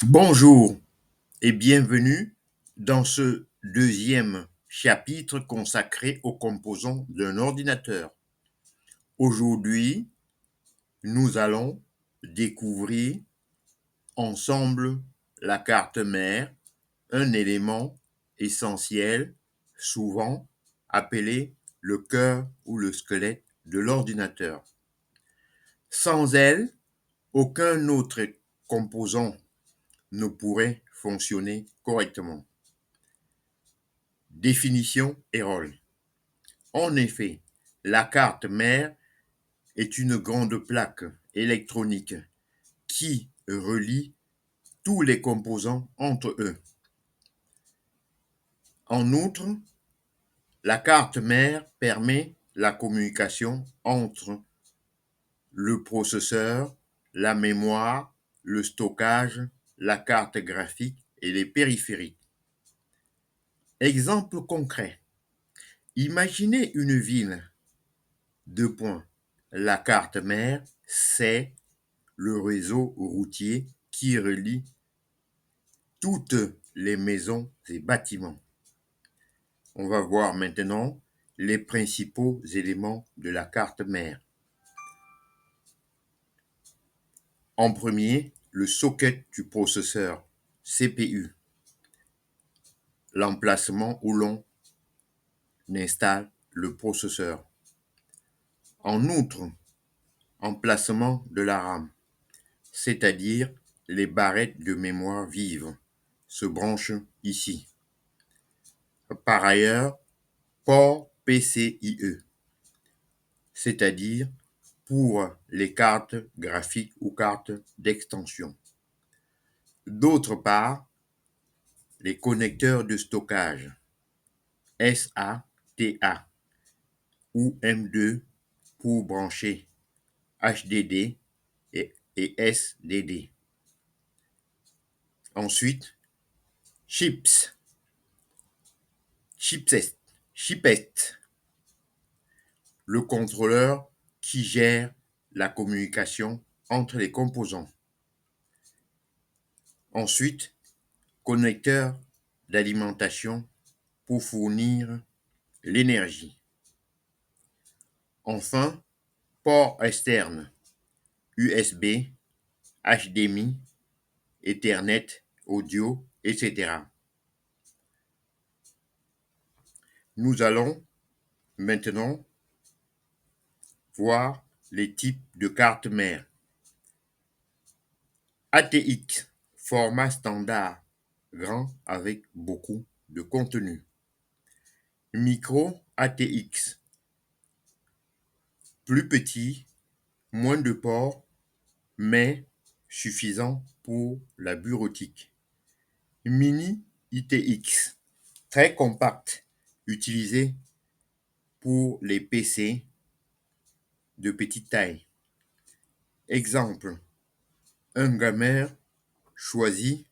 Bonjour et bienvenue dans ce deuxième chapitre consacré aux composants d'un ordinateur. Aujourd'hui, nous allons découvrir ensemble la carte mère, un élément essentiel, souvent appelé le cœur ou le squelette de l'ordinateur. Sans elle, aucun autre composant ne pourrait fonctionner correctement. Définition et rôle. En effet, la carte mère est une grande plaque électronique qui relie tous les composants entre eux. En outre, la carte mère permet la communication entre le processeur, la mémoire, le stockage, la carte graphique et les périphériques. Exemple concret. Imaginez une ville. Deux points. La carte mère, c'est le réseau routier qui relie toutes les maisons et bâtiments. On va voir maintenant les principaux éléments de la carte mère. En premier, le socket du processeur, CPU, l'emplacement où l'on installe le processeur. En outre, emplacement de la RAM, c'est-à-dire les barrettes de mémoire vive, se branchent ici. Par ailleurs, port PCIe, c'est-à-dire pour les cartes graphiques ou cartes d'extension. D'autre part, les connecteurs de stockage SATA ou M2 pour brancher HDD et SDD. Ensuite, chips, chipette, le contrôleur qui gère la communication entre les composants. Ensuite, connecteur d'alimentation pour fournir l'énergie. Enfin, port externe, USB, HDMI, Ethernet, audio, etc. Nous allons maintenant voir les types de cartes mères. ATX, format standard, grand avec beaucoup de contenu. Micro ATX, plus petit, moins de ports, mais suffisant pour la bureautique. Mini ITX, très compact, utilisé pour les PC de petite taille. Exemple, un gamer choisira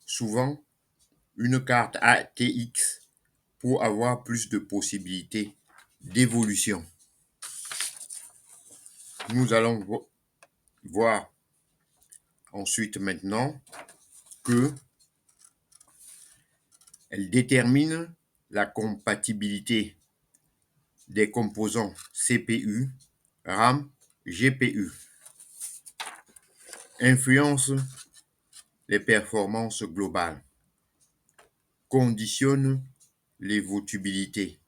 souvent une carte ATX pour avoir plus de possibilités d'évolution. Nous allons voir ensuite maintenant que elle détermine la compatibilité des composants CPU, RAM, GPU. Influence les performances globales. Conditionne l'évolutivité.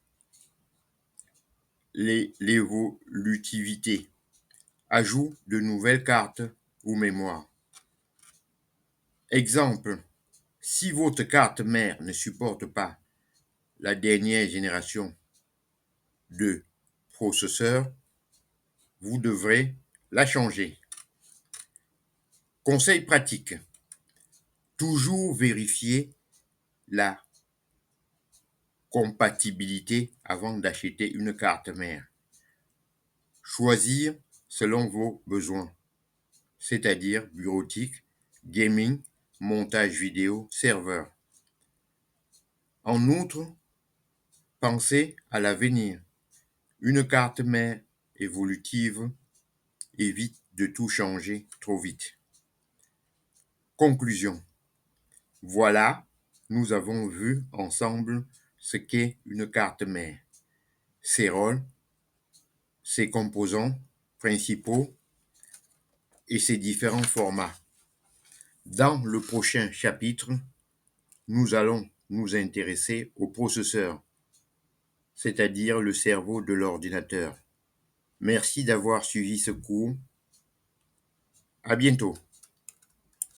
L'évolutivité. Ajout de nouvelles cartes ou mémoires. Exemple, si votre carte mère ne supporte pas la dernière génération de processeur, vous devrez la changer. Conseil pratique. Toujours vérifier la compatibilité avant d'acheter une carte mère. Choisir selon vos besoins, c'est-à-dire bureautique, gaming, montage vidéo, serveur. En outre, pensez à l'avenir. Une carte mère évolutive évite de tout changer trop vite. Conclusion. Voilà, nous avons vu ensemble ce qu'est une carte mère, ses rôles, ses composants principaux et ses différents formats. Dans le prochain chapitre, nous allons nous intéresser au processeur, c'est-à-dire le cerveau de l'ordinateur. Merci d'avoir suivi ce cours. À bientôt.